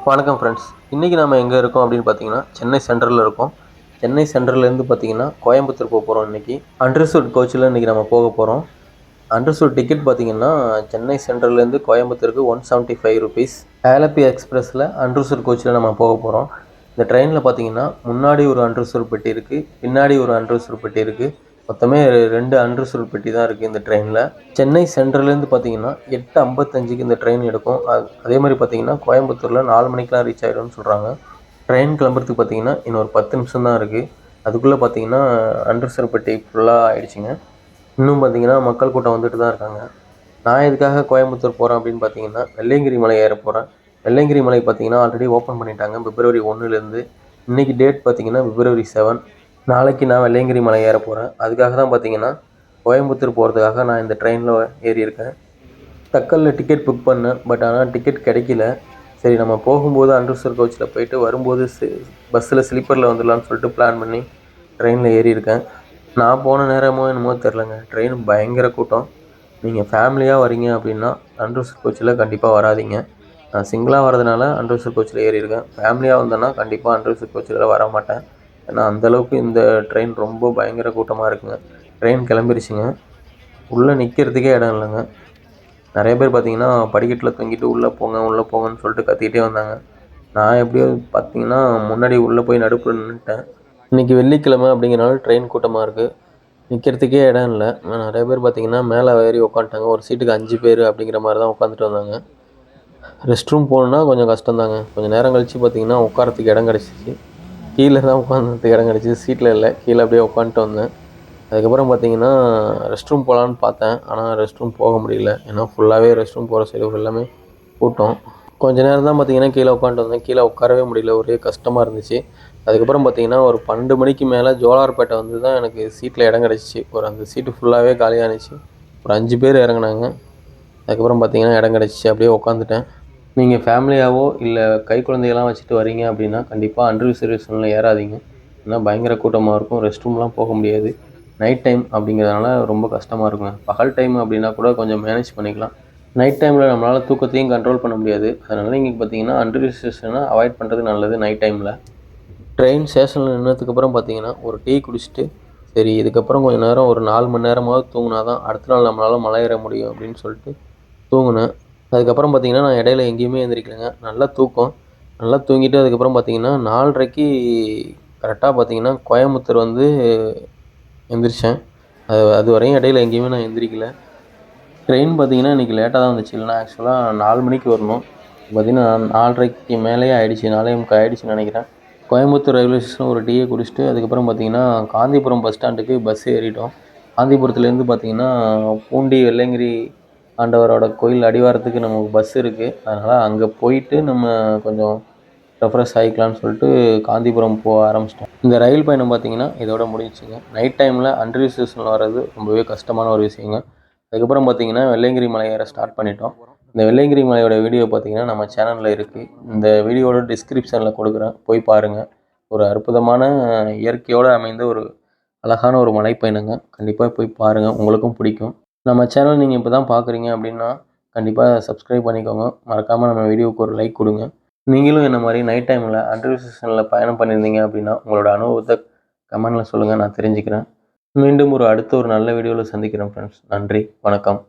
வணக்கம் ஃப்ரெண்ட்ஸ். இன்றைக்கி நம்ம எங்கே இருக்கோம் அப்படின்னு பார்த்தீங்கன்னா, சென்னை சென்ட்ரலில் இருக்கோம். சென்னை சென்ட்ரல்லேருந்து பார்த்தீங்கன்னா கோயம்புத்தூர் போகிறோம். இன்றைக்கி அண்டர்சூட் கோச்சில் இன்றைக்கி நம்ம போக போகிறோம். அண்டர்சூட் டிக்கெட் பார்த்தீங்கன்னா சென்னை சென்ட்ரல்லேருந்து கோயம்புத்தூருக்கு ₹175. ஆலப்பி எக்ஸ்பிரஸில் அண்டர்சூட் கோச்சில் நம்ம போக போகிறோம். இந்த ட்ரெயினில் பார்த்தீங்கன்னா முன்னாடி ஒரு அண்டர்சூட் பெட்டி இருக்குது, பின்னாடி ஒரு அண்டர்சூட் பெட்டி இருக்குது. மொத்தமே 2 அண்டர்சூட் பெட்டி தான் இருக்குது இந்த ட்ரெயினில். சென்னை சென்ட்ரல்லேருந்து பார்த்தீங்கன்னா 8:55க்கு இந்த ட்ரெயின் எடுக்கும். அதே மாதிரி பார்த்தீங்கன்னா கோயம்புத்தூரில் 4 மணிக்கெலாம் ரீச் ஆகிடும்னு சொல்கிறாங்க. ட்ரெயின் கிளம்புறதுக்கு பார்த்தீங்கன்னா இன்னொரு 10 நிமிஷம் தான் இருக்குது. அதுக்குள்ளே பார்த்தீங்கன்னா அண்டர்சூட் பெட்டி ஃபுல்லாக ஆகிடுச்சிங்க. இன்னும் பார்த்தீங்கன்னா மக்கள் கூட்டம் வந்துட்டு தான் இருக்காங்க. நான் எதுக்காக கோயம்புத்தூர் போகிறேன் அப்படின்னு பார்த்தீங்கன்னா, வெள்ளையங்கிரி மலை ஏற போகிறேன். வெள்ளையங்கிரி மலை பார்த்தீங்கன்னா ஆல்ரெடி ஓப்பன் பண்ணிட்டாங்க February 1லேருந்து. இன்றைக்கி டேட் பார்த்தீங்கன்னா February 7. நாளைக்கு நான் வெள்ளையங்கிரி மலை ஏற போகிறேன். அதுக்காக தான் பார்த்தீங்கன்னா கோயம்புத்தூர் போகிறதுக்காக நான் இந்த ட்ரெயினில் ஏறியிருக்கேன். தக்கலில் டிக்கெட் புக் பண்ணேன், பட் ஆனால் டிக்கெட் கிடைக்கல. சரி, நம்ம போகும்போது அண்டர்சூட் கோச்சில் போயிட்டு வரும்போது பஸ்ஸில் ஸ்லீப்பரில் வந்துடலான்னு சொல்லிட்டு பிளான் பண்ணி ட்ரெயினில் ஏறியிருக்கேன். நான் போன நேரமோ என்னமோ தெரிலங்க, ட்ரெயின் பயங்கர கூட்டம். நீங்கள் ஃபேமிலியாக வரீங்க அப்படின்னா அண்டர்சூட் கோச்சில் கண்டிப்பாக வராதீங்க. நான் சிங்கிளாக வரதுனால அண்டர்சூட் கோச்சில் ஏறியிருக்கேன். ஃபேமிலியாக வந்தேன்னா கண்டிப்பாக அண்டர்சூட் கோச்சில் வர மாட்டேன். ஏன்னா அந்தளவுக்கு இந்த ட்ரெயின் ரொம்ப பயங்கர கூட்டமாக இருக்குங்க. ட்ரெயின் கிளம்பிருச்சுங்க. உள்ளே நிற்கிறதுக்கே இடம் இல்லைங்க. நிறைய பேர் பார்த்தீங்கன்னா படிக்கட்டில் தொங்கிட்டு உள்ளே போங்கன்னு சொல்லிட்டு கத்திக்கிட்டே வந்தாங்க. நான் எப்படியோ பார்த்தீங்கன்னா முன்னாடி உள்ளே போய் நடுப்புல நின்றுட்டேன். இன்றைக்கி வெள்ளிக்கிழமை அப்படிங்கிறனால ட்ரெயின் கூட்டமாக இருக்குது. நிற்கிறதுக்கே இடம் இல்லை. நிறைய பேர் பார்த்தீங்கன்னா மேலே ஏறி உட்காந்துட்டாங்க. ஒரு சீட்டுக்கு 5 பேர் அப்படிங்கிற மாதிரி தான் உட்காந்துட்டு வந்தாங்க. ரெஸ்ட் ரூம் போகணுன்னா கொஞ்சம் கஷ்டம்தாங்க. கொஞ்சம் நேரம் கழித்து பார்த்தீங்கன்னா உட்காரத்துக்கு இடம் கிடச்சிச்சு. கீழே தான் உட்காந்துட்டு இடம் கிடச்சிது, சீட்டில் இல்லை. கீழே அப்படியே உட்காந்துட்டு வந்தேன். அதுக்கப்புறம் பார்த்தீங்கன்னா ரெஸ்ட் ரூம் போகலான்னு பார்த்தேன், ஆனால் ரெஸ்ட் ரூம் போக முடியல. ஏன்னா ஃபுல்லாகவே ரெஸ்ட் ரூம் போகிற சைடு எல்லாமே கூட்டம். கொஞ்ச நேரம் தான் பார்த்தீங்கன்னா கீழே உட்காந்துட்டு வந்தேன். கீழே உட்காரவே முடியல, ஒரே கஷ்டமாக இருந்துச்சு. அதுக்கப்புறம் பார்த்தீங்கன்னா ஒரு 12 மணிக்கு மேலே ஜோலார்பேட்டை வந்து தான் எனக்கு சீட்டில் இடம் கிடச்சிச்சு. அந்த சீட்டு ஃபுல்லாகவே காலியாகிடுச்சு. ஒரு 5 பேர் இறங்குனாங்க. அதுக்கப்புறம் பார்த்தீங்கன்னா இடம் கிடச்சிச்சு, அப்படியே உட்காந்துட்டேன். நீங்கள் ஃபேமிலியாவோ இல்லை கை குழந்தைகள்லாம் வச்சுட்டு வரீங்க அப்படின்னா கண்டிப்பாக அண்டர் ரிசர்வேஷனில் ஏறாதீங்க. ஏன்னா பயங்கர கூட்டமாக இருக்கும். ரெஸ்ட் ரூம்லாம் போக முடியாது. நைட் டைம் அப்படிங்கிறதுனால ரொம்ப கஷ்டமாக இருக்குங்க. பகல் டைம் அப்படின்னா கூட கொஞ்சம் மேனேஜ் பண்ணிக்கலாம். நைட் டைமில் நம்மளால் தூக்கத்தையும் கண்ட்ரோல் பண்ண முடியாது. அதனால் நீங்கள் பார்த்தீங்கன்னா அண்டர் ரிசர்வேஷனை அவாய்ட் பண்ணுறது நல்லது நைட் டைமில். ட்ரெயின் ஸ்டேஷனில் நின்றதுக்கப்புறம் பார்த்தீங்கன்னா ஒரு டீ குடிச்சிட்டு, சரி இதுக்கப்புறம் கொஞ்சம் நேரம் ஒரு 4 மணி நேரமாவது தூங்கினா தான் அடுத்த நாள் நம்மளால் மலை ஏற முடியும் அப்படின்னு சொல்லிட்டு தூங்கினேன். அதுக்கப்புறம் பார்த்தீங்கன்னா நான் இடையில எங்கேயுமே எழுந்திரிக்கலைங்க. நல்லா தூக்கம். நல்லா தூங்கிட்டு அதுக்கப்புறம் பார்த்தீங்கன்னா 4:30க்கு கரெக்டாக பார்த்தீங்கன்னா கோயம்புத்தூர் வந்து எந்திரிச்சேன். அது வரையும் இடையில எங்கேயுமே நான் எந்திரிக்கல. ட்ரெயின் பார்த்தீங்கன்னா இன்றைக்கி லேட்டாக தான் வந்துச்சு. இல்லைனா ஆக்சுவலாக 4 மணிக்கு வரணும். பார்த்தீங்கன்னா 4:30க்கு மேலேயே ஆகிடுச்சு. 4:45 ஆகிடுச்சின்னு நினைக்கிறேன். கோயம்புத்தூர் ரயில்வே ஸ்டேஷனில் ஒரு டீயை குடிச்சிட்டு அதுக்கப்புறம் பார்த்தீங்கன்னா காந்திபுரம் பஸ் ஸ்டாண்டுக்கு பஸ் ஏறிட்டோம். காந்திபுரத்துலேருந்து பார்த்தீங்கன்னா பூண்டி வெள்ளையங்கிரி ஆண்டவரோட கோயில் அடிவாரத்துக்கு நமக்கு பஸ் இருக்குது. அதனால் அங்கே போயிட்டு நம்ம கொஞ்சம் ரெஃப்ரெஷ் ஆகிக்கலான்னு சொல்லிட்டு காந்திபுரம் போக ஆரம்பிச்சிட்டோம். இந்த ரயில் பயணம் பார்த்தீங்கன்னா இதோட முடிஞ்சுங்க. நைட் டைமில் அண்டர் ரிசர்வேஷனில் வர்றது ரொம்பவே கஷ்டமான ஒரு விஷயங்க. அதுக்கப்புறம் பார்த்தீங்கன்னா வெள்ளையங்கிரி மலை ஏற ஸ்டார்ட் பண்ணிட்டோம். இந்த வெள்ளையங்கிரி மலையோட வீடியோ பார்த்தீங்கன்னா நம்ம சேனலில் இருக்குது. இந்த வீடியோட டிஸ்கிரிப்ஷனில் கொடுக்குறேன், போய் பாருங்கள். ஒரு அற்புதமான இயற்கையோடு அமைந்த ஒரு அழகான ஒரு மலைப்பயணங்க. கண்டிப்பாக போய் பாருங்கள், உங்களுக்கும் பிடிக்கும். நம்ம சேனல் நீங்கள் இப்போ தான் பார்க்குறீங்க அப்படின்னா கண்டிப்பாக சப்ஸ்கிரைப் பண்ணிக்கோங்க. மறக்காமல் நம்ம வீடியோவுக்கு ஒரு லைக் கொடுங்க. நீங்களும் என்ன மாதிரி நைட் டைமில் அண்டர் ரிசர்வேஷனில் பயணம் பண்ணியிருந்தீங்க அப்படின்னா உங்களோட அனுபவத்தை கமெண்டில் சொல்லுங்கள், நான் தெரிஞ்சுக்கிறேன். மீண்டும் அடுத்த ஒரு நல்ல வீடியோவில் சந்திக்கிறேன் ஃப்ரெண்ட்ஸ். நன்றி, வணக்கம்.